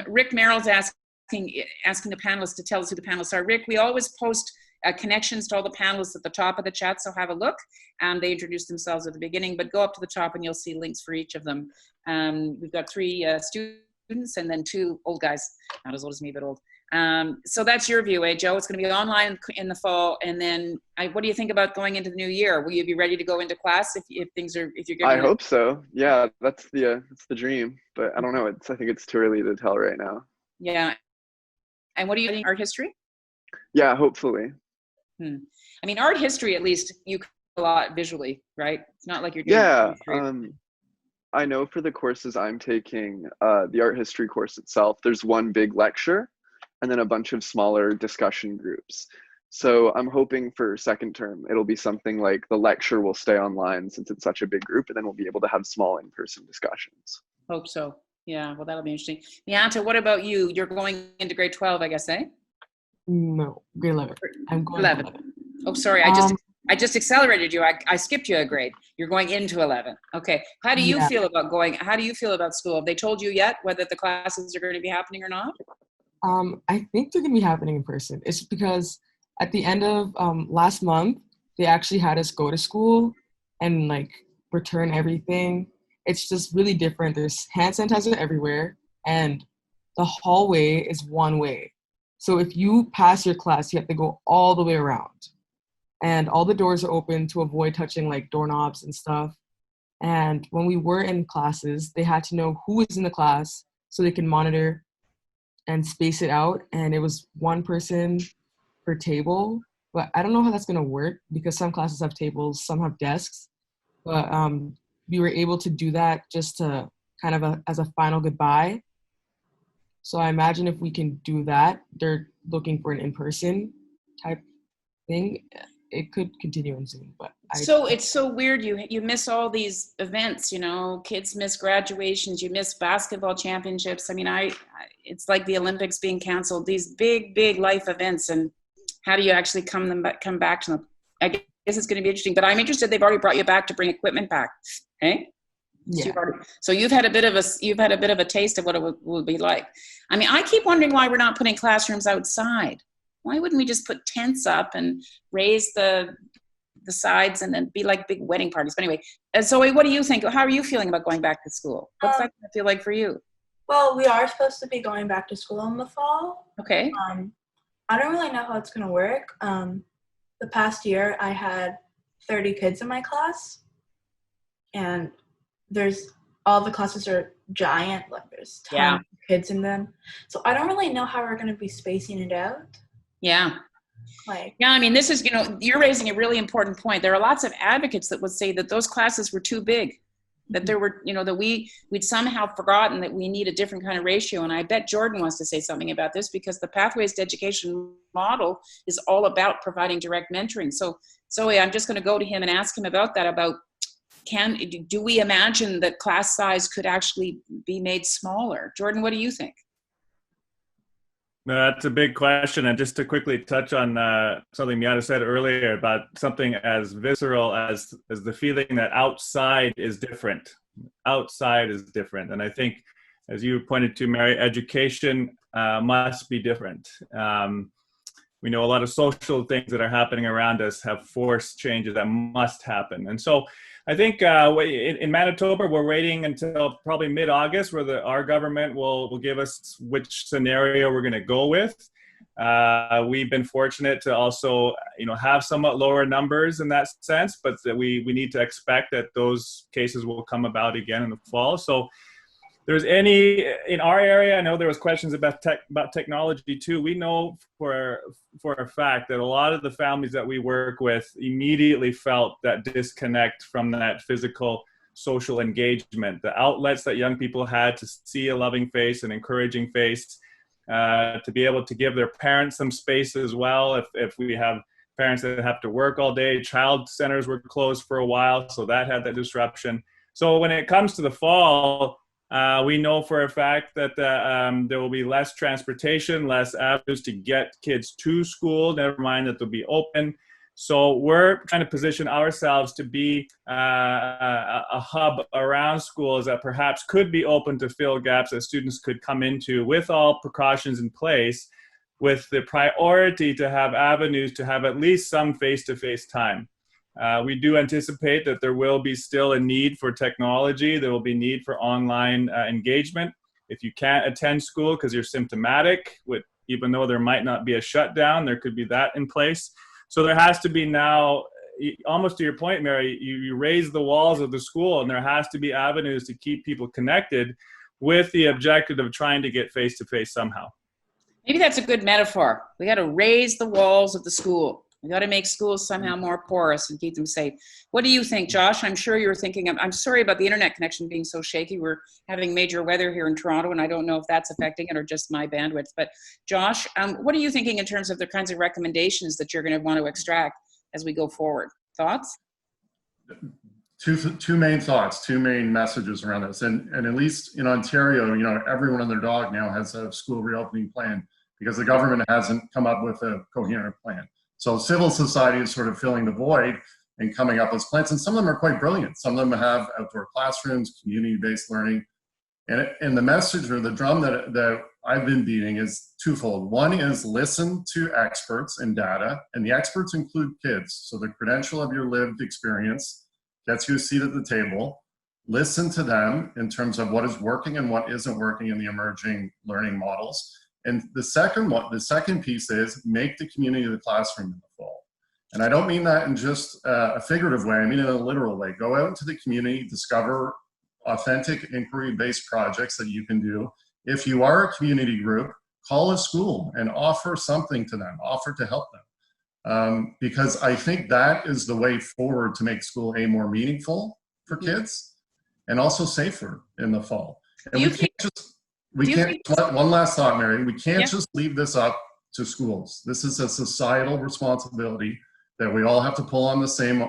Rick Merrill's asking the panelists to tell us who the panelists are. Rick, we always post connections to all the panelists at the top of the chat, so have a look. They introduce themselves at the beginning, but go up to the top and you'll see links for each of them. We've got 3 students and then 2 old guys, not as old as me, but old. So that's your view, Joe? It's going to be online in the fall, and then what do you think about going into the new year? Will you be ready to go into class if you're given? I hope so. Yeah, that's the dream, but I don't know. I think it's too early to tell right now. Yeah. And what are you doing? Art history? Yeah, hopefully. I mean, art history, at least you can do a lot visually, right? It's not like you're doing history. I know for the courses I'm taking, the art history course itself, there's one big lecture and then a bunch of smaller discussion groups. So I'm hoping for second term, it'll be something like the lecture will stay online since it's such a big group, and then we'll be able to have small in-person discussions. Hope so. Yeah, well, that'll be interesting. Miatta, what about you? You're going into grade 12, I guess, eh? No, grade 11. I'm going 11. Oh, sorry, I just accelerated you. I skipped you a grade. You're going into 11. Okay. How do you feel about school? Have they told you yet whether the classes are going to be happening or not? I think they're going to be happening in person. It's because at the end of last month, they actually had us go to school and like return everything. It's just really different. There's hand sanitizer everywhere, and the hallway is one way. So if you pass your class, you have to go all the way around. And all the doors are open to avoid touching like doorknobs and stuff. And when we were in classes, they had to know who was in the class so they can monitor and space it out. And it was one person per table. But I don't know how that's going to work because some classes have tables, some have desks. But we were able to do that just to kind of as a final goodbye. So I imagine if we can do that, they're looking for an in-person type thing. It could continue in Zoom, but so it's so weird. You miss all these events, you know, kids miss graduations, you miss basketball championships. I mean, it's like the Olympics being canceled, these big life events. And how do you actually come back to them? I guess it's going to be interesting, but I'm interested. They've already brought you back to bring equipment back. Okay. Yeah. So you've had a bit of a taste of what it will be like. I mean, I keep wondering why we're not putting classrooms outside. Why wouldn't we just put tents up and raise the sides and then be like big wedding parties? But anyway, Zoe, what do you think? How are you feeling about going back to school? What's that going to feel like for you? Well, we are supposed to be going back to school in the fall. Okay. I don't really know how it's going to work. The past year, I had 30 kids in my class, and all the classes are giant, like there's tons of kids in them. So I don't really know how we're going to be spacing it out. Yeah. Yeah, I mean, this is, you're raising a really important point. There are lots of advocates that would say that those classes were too big, that there were, that we'd somehow forgotten that we need a different kind of ratio. And I bet Jordan wants to say something about this, because the Pathways to Education model is all about providing direct mentoring. So Zoe, I'm just going to go to him and ask him about that, do we imagine that class size could actually be made smaller? Jordan, what do you think? No, that's a big question. And just to quickly touch on something Miatta said earlier about something as visceral as the feeling that outside is different. Outside is different. And I think, as you pointed to, Mary, education must be different. We know a lot of social things that are happening around us have forced changes that must happen. And so I think in Manitoba, we're waiting until probably mid-August where our government will give us which scenario we're going to go with. We've been fortunate to also, have somewhat lower numbers in that sense, but that we need to expect that those cases will come about again in the fall. So there's in our area, I know there was questions about technology too. We know for a fact that a lot of the families that we work with immediately felt that disconnect from that physical social engagement, the outlets that young people had to see a loving face, an encouraging face, to be able to give their parents some space as well. If we have parents that have to work all day, child centers were closed for a while, so that had that disruption. So when it comes to the fall, we know for a fact that there will be less transportation, less avenues to get kids to school, never mind that they'll be open. So we're trying to position ourselves to be a hub around schools that perhaps could be open to fill gaps that students could come into with all precautions in place, with the priority to have avenues to have at least some face-to-face time. We do anticipate that there will be still a need for technology. There will be need for online engagement. If you can't attend school because you're symptomatic, even though there might not be a shutdown, there could be that in place. So there has to be now, almost to your point, Mary, you raise the walls of the school, and there has to be avenues to keep people connected with the objective of trying to get face-to-face somehow. Maybe that's a good metaphor. We got to raise the walls of the school. We got to make schools somehow more porous and keep them safe. What do you think, Josh? I'm sure you're thinking, I'm sorry about the internet connection being so shaky. We're having major weather here in Toronto, and I don't know if that's affecting it or just my bandwidth. But Josh, what are you thinking in terms of the kinds of recommendations that you're going to want to extract as we go forward? Thoughts? Two main thoughts, two main messages around this. And at least in Ontario, everyone and their dog now has a school reopening plan because the government hasn't come up with a coherent plan. So civil society is sort of filling the void and coming up with plans, and some of them are quite brilliant. Some of them have outdoor classrooms, community-based learning, and the message or the drum that I've been beating is twofold. One is listen to experts and data, and the experts include kids. So the credential of your lived experience gets you a seat at the table. Listen to them in terms of what is working and what isn't working in the emerging learning models. And the second piece is make the community of the classroom in the fall. And I don't mean that in just a figurative way, I mean in a literal way. Go out into the community, discover authentic inquiry-based projects that you can do. If you are a community group, call a school and offer something to them, offer to help them. Because I think that is the way forward to make school more meaningful for kids and also safer in the fall. And one last thought, Mary, we can't just leave this up to schools. This is a societal responsibility that we all have to pull on the same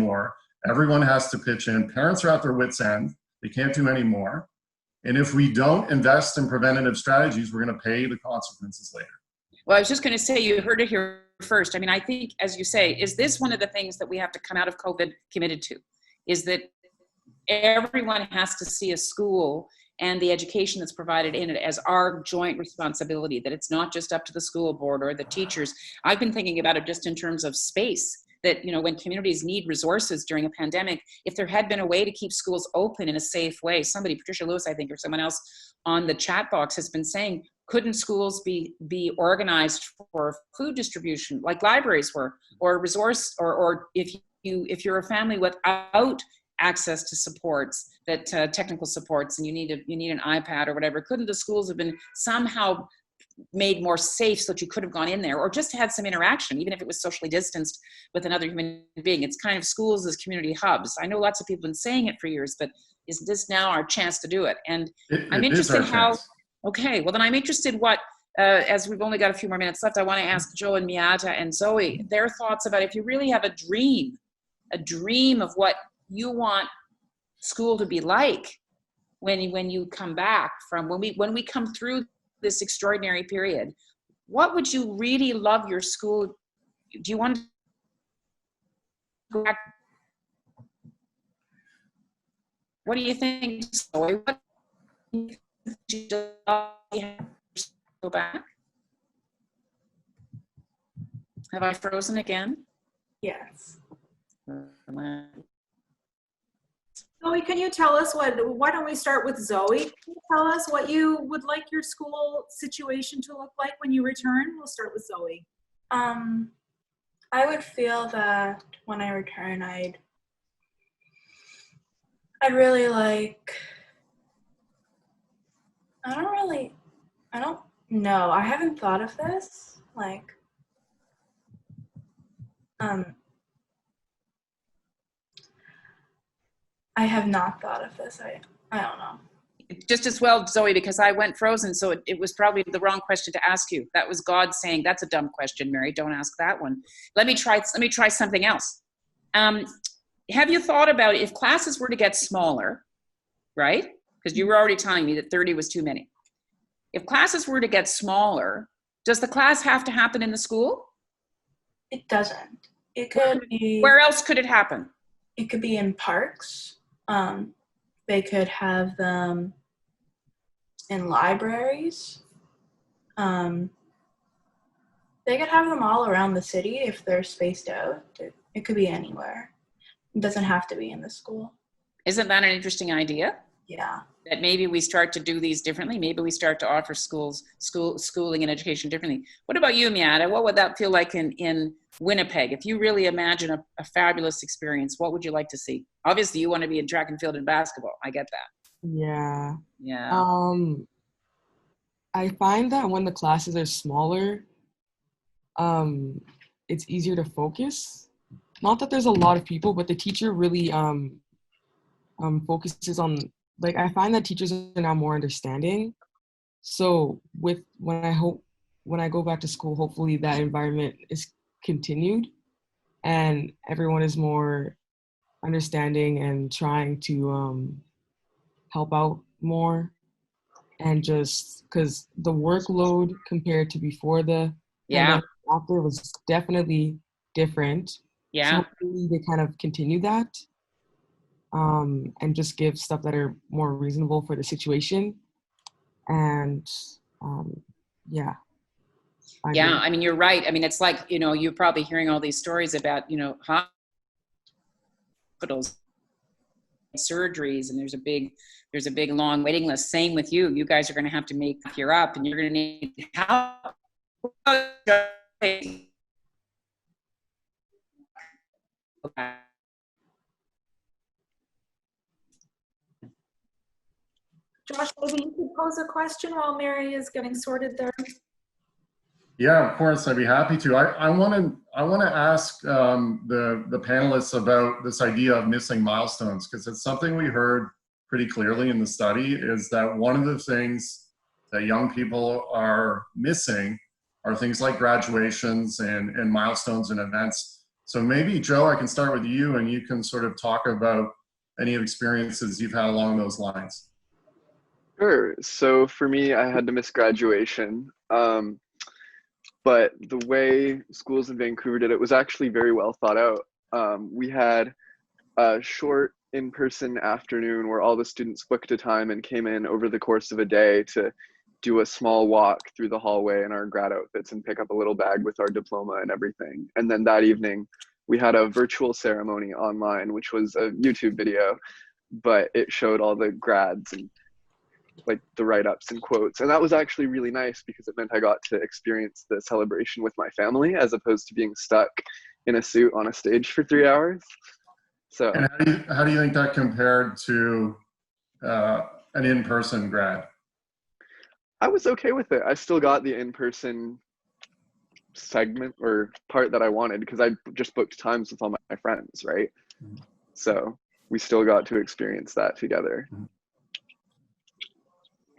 oar. Everyone has to pitch in. Parents are at their wits' end. They can't do any more. And if we don't invest in preventative strategies, we're going to pay the consequences later. Well, I was just going to say, you heard it here first. I mean, I think, as you say, is this one of the things that we have to come out of COVID committed to? Is that everyone has to see a school and the education that's provided in it as our joint responsibility, that it's not just up to the school board or the teachers. I've been thinking about it just in terms of space, that, when communities need resources during a pandemic, if there had been a way to keep schools open in a safe way, Patricia Lewis, I think, or someone else on the chat box has been saying, couldn't schools be organized for food distribution like libraries were, or resource, or if you're a family without access to supports, that technical supports, and you need an iPad or whatever, couldn't the schools have been somehow made more safe so that you could have gone in there, or just had some interaction, even if it was socially distanced with another human being? It's kind of schools as community hubs. I know lots of people have been saying it for years, but is this now our chance to do it? And I'm interested how, okay, well then I'm interested what, as we've only got a few more minutes left, I want to ask Joe and Miatta and Zoe their thoughts about, if you really have a dream of what you want school to be like when you come back from, when we come through this extraordinary period, what would you really love your school? Do you want to go back? What do you think, Zoe? What do you go back? Have I frozen again? Yes. Zoe, can you tell us why don't we start with Zoe? Can you tell us what you would like your school situation to look like when you return? We'll start with Zoe. I would feel that when I return, I'd really like, I don't know. I haven't thought of this. Like, I have not thought of this. I don't know. Just as well, Zoe, because I went frozen, so it was probably the wrong question to ask you. That was God saying, that's a dumb question, Mary, don't ask that one. Let me try something else. Have you thought about if classes were to get smaller, right? Because you were already telling me that 30 was too many. If classes were to get smaller, does the class have to happen in the school? It doesn't. It could be. Where else could it happen? It could be in parks. They could have them in libraries. They could have them all around the city if they're spaced out. It could be anywhere. It doesn't have to be in the school. Isn't that an interesting idea? Yeah. That maybe we start to do these differently. Maybe we start to offer schooling and education differently. What about you, Miatta? What would that feel like in Winnipeg? If you really imagine a fabulous experience, what would you like to see? Obviously, you want to be in track and field and basketball. I get that. Yeah. Yeah. I find that when the classes are smaller, it's easier to focus. Not that there's a lot of people, but the teacher really focuses on, like, I find that teachers are now more understanding. So when I go back to school, hopefully that environment is continued and everyone is more understanding and trying to help out more. And just because the workload compared to before the pandemic, after, was definitely different. Yeah. So hopefully they kind of continue that. And just give stuff that are more reasonable for the situation. And yeah. I mean, you're right. I mean, it's like, you're probably hearing all these stories about, hospitals, surgeries, and there's a big long waiting list. Same with you. You guys are going to have to make your up, and you're going to need help. Josh, maybe you could pose a question while Mary is getting sorted there. Yeah, of course, I'd be happy to. I want to ask the panelists about this idea of missing milestones, because it's something we heard pretty clearly in the study, is that one of the things that young people are missing are things like graduations and milestones and events. So maybe, Joe, I can start with you, and you can sort of talk about any experiences you've had along those lines. Sure. So for me, I had to miss graduation. But the way schools in Vancouver did it was actually very well thought out. We had a short in-person afternoon where all the students booked a time and came in over the course of a day to do a small walk through the hallway in our grad outfits and pick up a little bag with our diploma and everything. And then that evening, we had a virtual ceremony online, which was a YouTube video, but it showed all the grads. And like the write-ups and quotes. And that was actually really nice because it meant I got to experience the celebration with my family as opposed to being stuck in a suit on a stage for 3 hours. So. And how do you think that compared to an in-person grad? I was okay with it. I still got the in-person segment or part that I wanted because I just booked times with all my friends, right? Mm-hmm. So we still got to experience that together. Mm-hmm.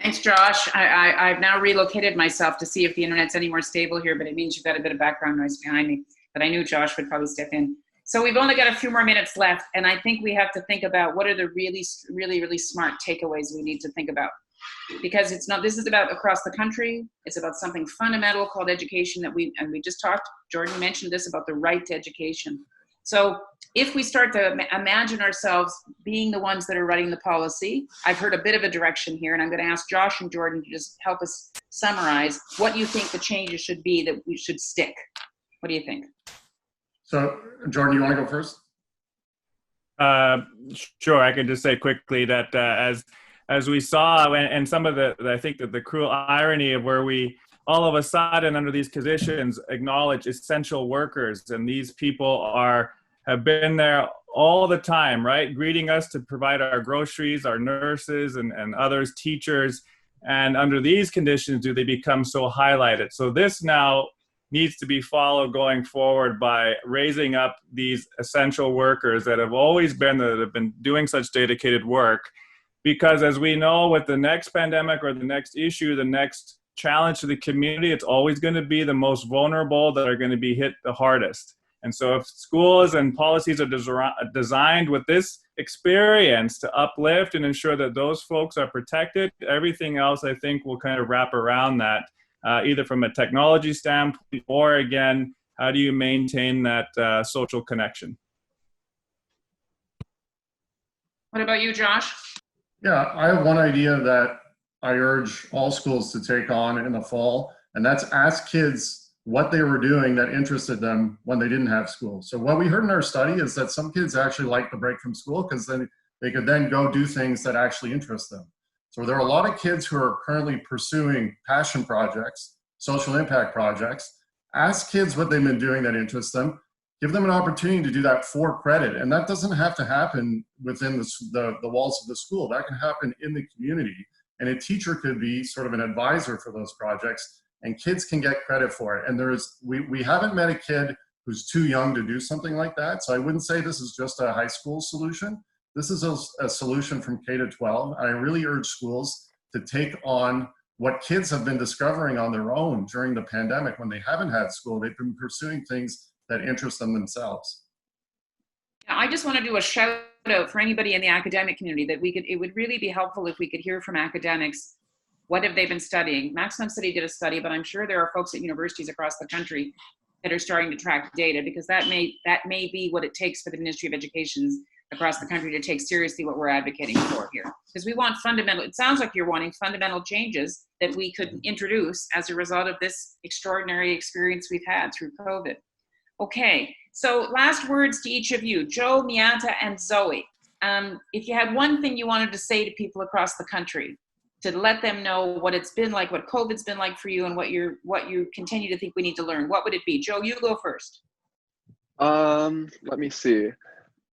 Thanks, Josh. I've now relocated myself to see if the internet's any more stable here, but it means you've got a bit of background noise behind me. But I knew Josh would probably step in. So we've only got a few more minutes left, and I think we have to think about what are the really, really, really smart takeaways we need to think about. Because it's not, this is about across the country. It's about something fundamental called education that we just talked, Jordan mentioned this about the right to education. So if we start to imagine ourselves being the ones that are writing the policy, I've heard a bit of a direction here, and I'm going to ask Josh and Jordan to just help us summarize what you think the changes should be that we should stick. What do you think? So, Jordan, you want to go first? Sure. I can just say quickly that as we saw, and some of I think that the cruel irony of where we all of a sudden under these conditions acknowledge essential workers, and these people have been there all the time, right? Greeting us to provide our groceries, our nurses and others, teachers. And under these conditions, do they become so highlighted? So this now needs to be followed going forward by raising up these essential workers that have always been there, that have been doing such dedicated work. Because as we know, with the next pandemic or the next issue, the next challenge to the community, it's always going to be the most vulnerable that are going to be hit the hardest. And so if schools and policies are designed with this experience to uplift and ensure that those folks are protected, everything else I think will kind of wrap around that, either from a technology standpoint or, again, how do you maintain that social connection? What about you, Josh? Yeah, I have one idea that I urge all schools to take on in the fall, and that's ask kids what they were doing that interested them when they didn't have school. So what we heard in our study is that some kids actually like the break from school because then they could then go do things that actually interest them. So there are a lot of kids who are currently pursuing passion projects, social impact projects. Ask kids what they've been doing that interests them. Give them an opportunity to do that for credit. And that doesn't have to happen within the walls of the school. That can happen in the community. And a teacher could be sort of an advisor for those projects, and kids can get credit for it. And we haven't met a kid who's too young to do something like that. So I wouldn't say this is just a high school solution. This is a solution from K to 12. And I really urge schools to take on what kids have been discovering on their own during the pandemic when they haven't had school. They've been pursuing things that interest them themselves. I just want to do a shout out for anybody in the academic community that it would really be helpful if we could hear from academics. What have they been studying? Maximum City did a study, but I'm sure there are folks at universities across the country that are starting to track data, because that may be what it takes for the Ministry of Education across the country to take seriously what we're advocating for here. Because we want it sounds like you're wanting fundamental changes that we could introduce as a result of this extraordinary experience we've had through COVID. Okay, so last words to each of you, Joe, Miatta, and Zoe. If you had one thing you wanted to say to people across the country to let them know what it's been like, what COVID's been like for you, and what you continue to think we need to learn, what would it be? Joe, you go first. Let me see.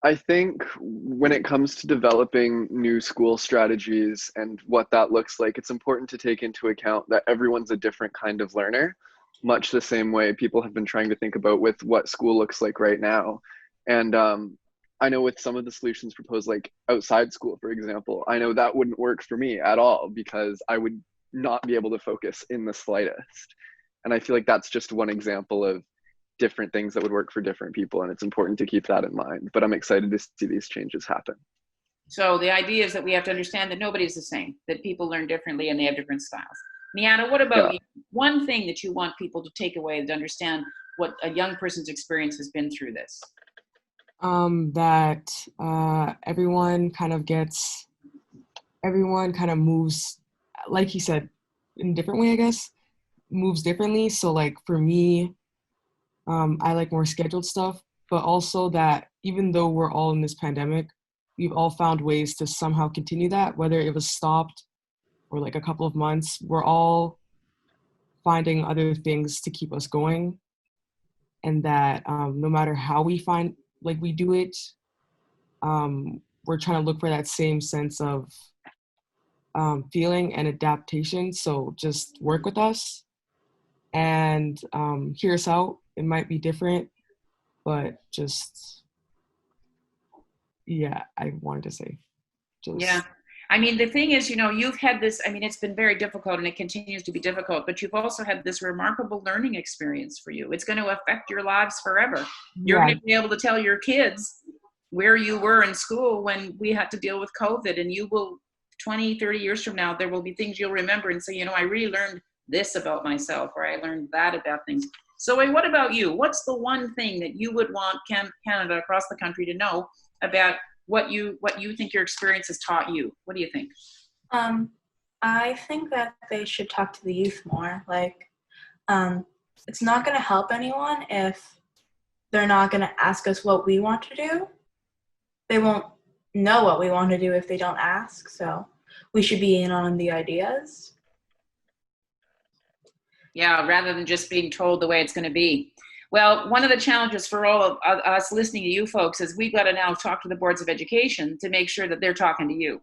I think when it comes to developing new school strategies and what that looks like, it's important to take into account that everyone's a different kind of learner, much the same way people have been trying to think about with what school looks like right now. And I know with some of the solutions proposed, like outside school, for example, I know that wouldn't work for me at all because I would not be able to focus in the slightest. And I feel like that's just one example of different things that would work for different people. And it's important to keep that in mind. But I'm excited to see these changes happen. So the idea is that we have to understand that nobody's the same, that people learn differently and they have different styles. Miatta, what about you? One thing that you want people to take away to understand what a young person's experience has been through this? That everyone kind of moves, like he said, in a different way, I guess, moves differently. So like for me, I like more scheduled stuff, but also that even though we're all in this pandemic, we've all found ways to somehow continue that, whether it was stopped or like a couple of months, we're all finding other things to keep us going, and that no matter how we find, like we do it, we're trying to look for that same sense of feeling and adaptation. So just work with us and hear us out. It might be different, but just, yeah, I wanted to say. Yeah. I mean, the thing is, you know, you've had this, I mean, it's been very difficult and it continues to be difficult, but you've also had this remarkable learning experience for you. It's going to affect your lives forever. You're going to be able to tell your kids where you were in school when we had to deal with COVID, and you will, 20, 30 years from now, there will be things you'll remember and say, you know, I really learned this about myself, or I learned that about things. Zoe, what about you? What's the one thing that you would want Canada across the country to know about what you think your experience has taught you? What do you think? I think that they should talk to the youth more. Like, it's not going to help anyone if they're not going to ask us what we want to do. They won't know what we want to do if they don't ask. So we should be in on the ideas. Yeah, rather than just being told the way it's going to be. Well, one of the challenges for all of us listening to you folks is we've got to now talk to the boards of education to make sure that they're talking to you,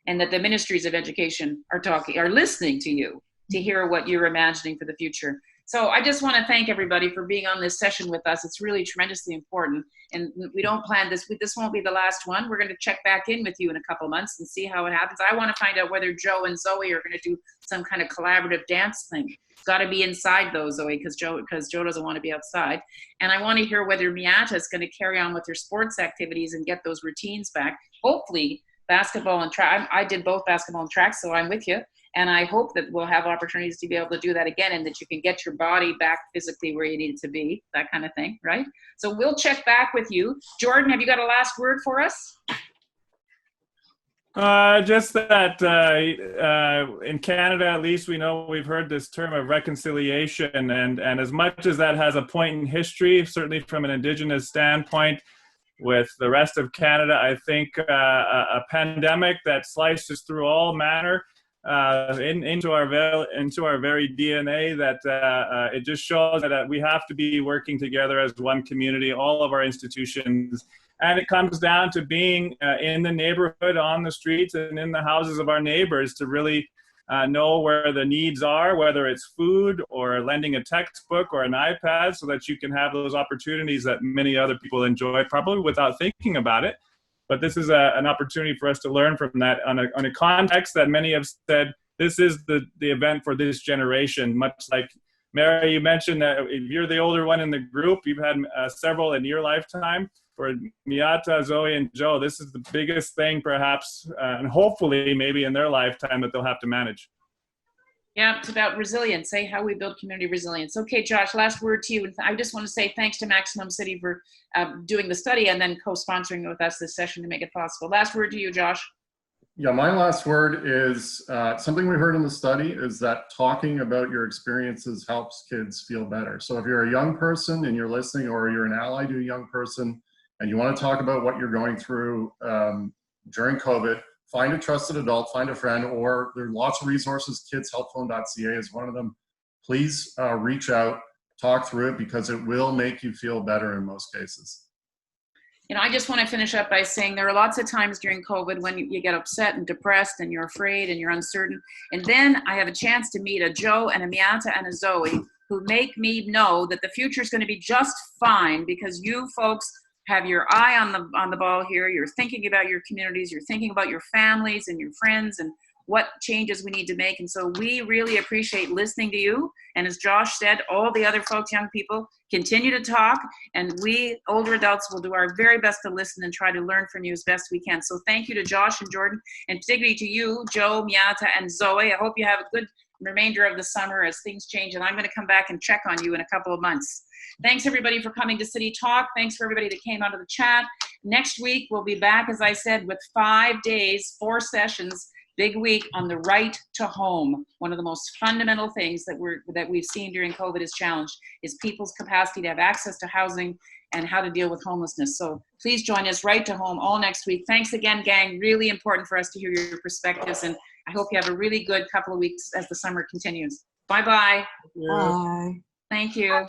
and that the ministries of education are listening to you to hear what you're imagining for the future. So I just want to thank everybody for being on this session with us. It's really tremendously important, and we don't plan this. This won't be the last one. We're going to check back in with you in a couple of months and see how it happens. I want to find out whether Joe and Zoe are going to do some kind of collaborative dance thing. It's got to be inside though, Zoe, because Joe doesn't want to be outside. And I want to hear whether Miatta is going to carry on with her sports activities and get those routines back. Hopefully basketball and track. I did both basketball and track, so I'm with you. And I hope that we'll have opportunities to be able to do that again, and that you can get your body back physically where you need it to be, that kind of thing, right? So we'll check back with you. Jordan, have you got a last word for us? Just that in Canada, at least, we know we've heard this term of reconciliation, and as much as that has a point in history, certainly from an Indigenous standpoint, with the rest of Canada, I think a pandemic that slices through all manner into our very DNA, that it just shows that we have to be working together as one community, all of our institutions. And it comes down to being in the neighborhood, on the streets, and in the houses of our neighbors to really know where the needs are, whether it's food or lending a textbook or an iPad, so that you can have those opportunities that many other people enjoy, probably without thinking about it. But this is an opportunity for us to learn from that on a context that many have said, this is the event for this generation. Much like Mary, you mentioned that if you're the older one in the group, you've had several in your lifetime. For Miatta, Zoe, and Joe, this is the biggest thing perhaps, and hopefully maybe in their lifetime, that they'll have to manage. Yeah, it's about resilience, how we build community resilience. Okay, Josh, last word to you. And I just want to say thanks to Maximum City for doing the study and then co-sponsoring with us this session to make it possible. Last word to you, Josh. Yeah, my last word is something we heard in the study is that talking about your experiences helps kids feel better. So if you're a young person and you're listening, or you're an ally to a young person, and you want to talk about what you're going through during COVID, find a trusted adult, find a friend, or there are lots of resources. kidshelpphone.ca is one of them. Please reach out, talk through it, because it will make you feel better in most cases. You know, I just want to finish up by saying there are lots of times during COVID when you get upset and depressed and you're afraid and you're uncertain. And then I have a chance to meet a Joe and a Miatta and a Zoe who make me know that the future is going to be just fine, because you folks have your eye on the ball here. You're thinking about your communities, you're thinking about your families and your friends and what changes we need to make. And so we really appreciate listening to you. And as Josh said, all the other folks, young people, continue to talk, and we older adults will do our very best to listen and try to learn from you as best we can. So thank you to Josh and Jordan, and particularly to you, Joe, Miatta, and Zoe. I hope you have a good remainder of the summer as things change, and I'm going to come back and check on you in a couple of months. Thanks everybody for coming to City Talk. Thanks for everybody that came out of the chat. Next week we'll be back, as I said, with 5 days, 4 sessions, big week on the right to home. One of the most fundamental things that we've seen during COVID is challenged is people's capacity to have access to housing and how to deal with homelessness. So please join us, right to home, all next week. Thanks again, gang. Really important for us to hear your perspectives and I hope you have a really good couple of weeks as the summer continues. Bye-bye. Bye. Thank you.